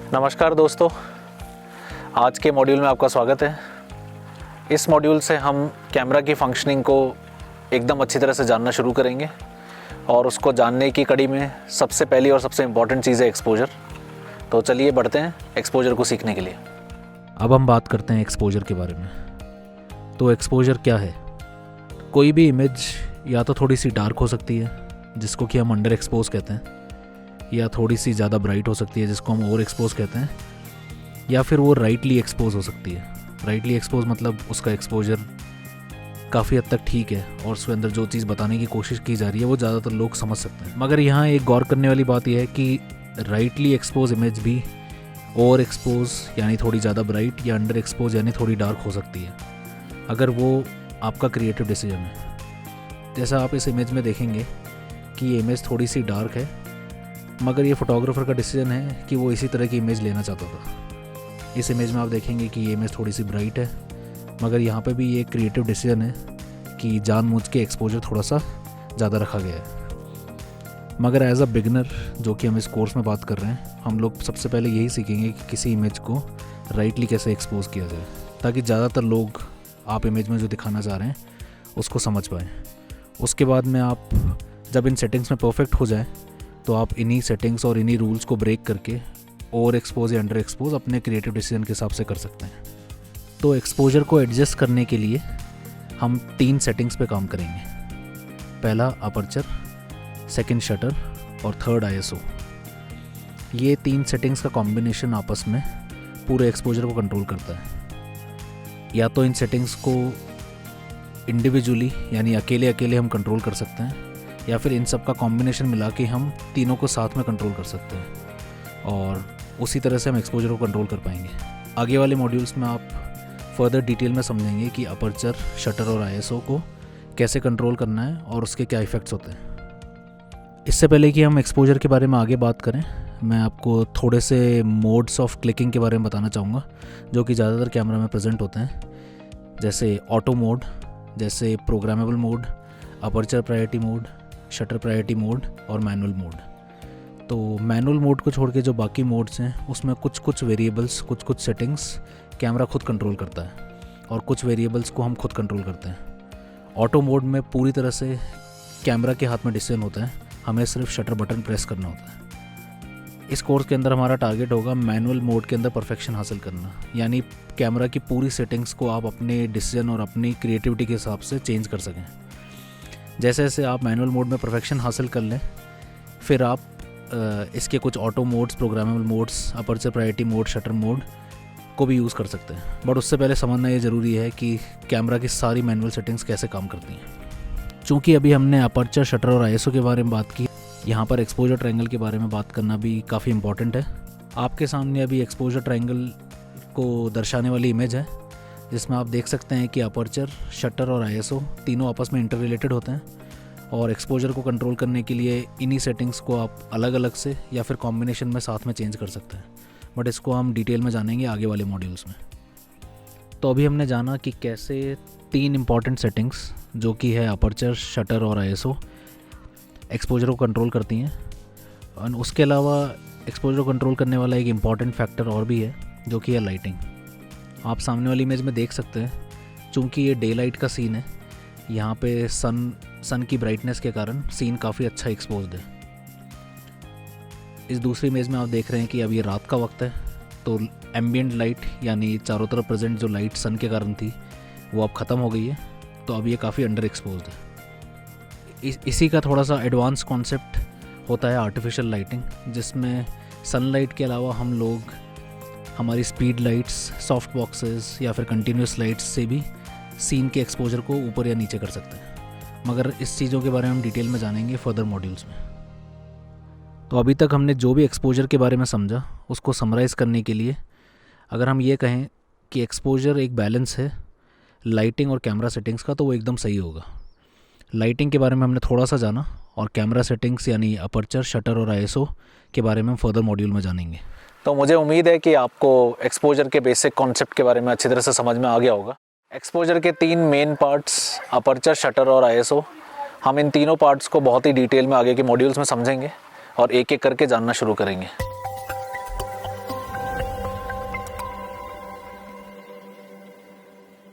नमस्कार दोस्तों, आज के मॉड्यूल में आपका स्वागत है। इस मॉड्यूल से हम कैमरा की फंक्शनिंग को एकदम अच्छी तरह से जानना शुरू करेंगे और उसको जानने की कड़ी में सबसे पहली और सबसे इम्पॉर्टेंट चीज़ है एक्सपोजर। तो चलिए बढ़ते हैं एक्सपोजर को सीखने के लिए। अब हम बात करते हैं एक्सपोजर के बारे में। तो एक्सपोजर क्या है? कोई भी इमेज या तो थोड़ी सी डार्क हो सकती है जिसको कि हम अंडर एक्सपोज कहते हैं, या थोड़ी सी ज़्यादा ब्राइट हो सकती है जिसको हम ओवर एक्सपोज कहते हैं, या फिर वो राइटली एक्सपोज हो सकती है। राइटली एक्सपोज मतलब उसका एक्सपोजर काफ़ी हद तक ठीक है और उसके अंदर जो चीज़ बताने की कोशिश की जा रही है वो ज़्यादातर लोग समझ सकते हैं। मगर यहाँ एक गौर करने वाली बात यह है कि राइटली एक्सपोज इमेज भी ओवर एक्सपोज यानी थोड़ी ज़्यादा ब्राइट या अंडर एक्सपोज यानी थोड़ी डार्क हो सकती है, अगर वो आपका क्रिएटिव डिसीजन है। जैसा आप इस इमेज में देखेंगे कि ये इमेज थोड़ी सी डार्क है, मगर ये फोटोग्राफर का डिसीजन है कि वो इसी तरह की इमेज लेना चाहता था। इस इमेज में आप देखेंगे कि ये इमेज थोड़ी सी ब्राइट है, मगर यहाँ पे भी ये क्रिएटिव डिसीजन है कि जानबूझ के एक्सपोजर थोड़ा सा ज़्यादा रखा गया है। मगर एज अ बिगिनर, जो कि हम इस कोर्स में बात कर रहे हैं, हम लोग सबसे पहले यही सीखेंगे कि किसी इमेज को राइटली कैसे एक्सपोज किया जाए, ताकि ज़्यादातर लोग आप इमेज में जो दिखाना चाह रहे हैं उसको समझ पाएँ। उसके बाद में आप जब इन सेटिंग्स में परफेक्ट हो जाए तो आप इन्हीं सेटिंग्स और इन्हीं रूल्स को ब्रेक करके ओवर एक्सपोज या अंडर एक्सपोज अपने क्रिएटिव डिसीजन के हिसाब से कर सकते हैं। तो एक्सपोजर को एडजस्ट करने के लिए हम 3 सेटिंग्स पे काम करेंगे। पहला अपर्चर, सेकंड शटर और थर्ड ISO। ये 3 सेटिंग्स का कॉम्बिनेशन आपस में पूरे एक्सपोजर को कंट्रोल करता है। या तो इन सेटिंग्स को इंडिविजुअली यानी अकेले अकेले हम कंट्रोल कर सकते हैं, या फिर इन सब का कॉम्बिनेशन मिला के हम तीनों को साथ में कंट्रोल कर सकते हैं और उसी तरह से हम एक्सपोजर को कंट्रोल कर पाएंगे। आगे वाले मॉड्यूल्स में आप फर्दर डिटेल में समझेंगे कि अपर्चर, शटर और ISO को कैसे कंट्रोल करना है और उसके क्या इफ़ेक्ट्स होते हैं। इससे पहले कि हम एक्सपोजर के बारे में आगे बात करें, मैं आपको थोड़े से मोड्स ऑफ क्लिकिंग के बारे में बताना चाहूँगा जो कि ज़्यादातर कैमरा में प्रेजेंट होते हैं, जैसे ऑटो मोड, जैसे programmable mode, aperture priority mode, shutter priority mode और मैनुअल मोड। तो मैनुअल मोड को छोड़ के जो बाकी मोड्स हैं उसमें कुछ वेरिएबल्स, कुछ सेटिंग्स कैमरा खुद कंट्रोल करता है और कुछ वेरिएबल्स को हम खुद कंट्रोल करते हैं। ऑटो मोड में पूरी तरह से कैमरा के हाथ में डिसीजन होता है, हमें सिर्फ शटर बटन प्रेस करना होता है। इस कोर्स के अंदर हमारा टारगेट होगा मैनुअल मोड के अंदर परफेक्शन हासिल करना, यानी कैमरा की पूरी सेटिंग्स को आप अपने डिसीजन और अपनी क्रिएटिविटी के हिसाब से चेंज कर सकें। जैसे जैसे आप मैनुअल मोड में परफेक्शन हासिल कर लें, फिर आप इसके कुछ auto modes, programmable modes, aperture priority mode, shutter mode को भी यूज़ कर सकते हैं। बट उससे पहले समझना ये ज़रूरी है कि कैमरा की सारी मैनुअल सेटिंग्स कैसे काम करती हैं। चूँकि अभी हमने अपर्चर, शटर और ISO के बारे में बात की, यहाँ पर एक्सपोजर ट्रायंगल के बारे में बात करना भी काफ़ी इंपॉर्टेंट है। आपके सामने अभी एक्सपोजर ट्रायंगल को दर्शाने वाली इमेज है, जिसमें आप देख सकते हैं कि अपर्चर, शटर और ISO तीनों आपस में इंटर रिलेटेड होते हैं और एक्सपोजर को कंट्रोल करने के लिए इन्हीं सेटिंग्स को आप अलग अलग से या फिर कॉम्बिनेशन में साथ में चेंज कर सकते हैं। बट इसको हम डिटेल में जानेंगे आगे वाले मॉड्यूल्स में। तो अभी हमने जाना कि कैसे 3 इंपॉर्टेंट सेटिंग्स जो कि है अपर्चर, शटर और ISO एक्सपोजर को कंट्रोल करती हैं। और उसके अलावा एक्सपोजर को कंट्रोल करने वाला एक इम्पॉर्टेंट फैक्टर और भी है जो कि है लाइटिंग। आप सामने वाली इमेज में देख सकते हैं, चूँकि ये डे लाइट का सीन है, यहाँ पे सन की ब्राइटनेस के कारण सीन काफ़ी अच्छा एक्सपोज्ड है। इस दूसरी इमेज में आप देख रहे हैं कि अब ये रात का वक्त है, तो एम्बिएंट लाइट यानी चारों तरफ प्रेजेंट जो लाइट सन के कारण थी वो अब ख़त्म हो गई है, तो अब ये काफ़ी अंडर एक्सपोज्ड है। इसी का थोड़ा सा एडवांस कॉन्सेप्ट होता है आर्टिफिशियल लाइटिंग, जिसमें सनलाइट के अलावा हम लोग हमारी स्पीड लाइट्स, सॉफ्ट बॉक्सेस या फिर कंटिन्यूस लाइट्स से भी सीन के एक्सपोजर को ऊपर या नीचे कर सकते हैं। मगर इस चीज़ों के बारे में हम डिटेल में जानेंगे फर्दर मॉड्यूल्स में। तो अभी तक हमने जो भी एक्सपोजर के बारे में समझा उसको समराइज़ करने के लिए अगर हम ये कहें कि एक्सपोजर एक बैलेंस है लाइटिंग और कैमरा सेटिंग्स का, तो वो एकदम सही होगा। लाइटिंग के बारे में हमने थोड़ा सा जाना और कैमरा सेटिंग्स यानी अपर्चर, शटर और ISO के बारे में हम फर्दर मॉड्यूल में जानेंगे। तो मुझे उम्मीद है कि आपको एक्सपोजर के बेसिक कॉन्सेप्ट के बारे में अच्छी तरह से समझ में आ गया होगा। एक्सपोजर के 3 मेन पार्ट्स अपर्चर, शटर और ISO, हम इन तीनों पार्ट्स को बहुत ही डिटेल में आगे के मॉड्यूल्स में समझेंगे और एक एक करके जानना शुरू करेंगे।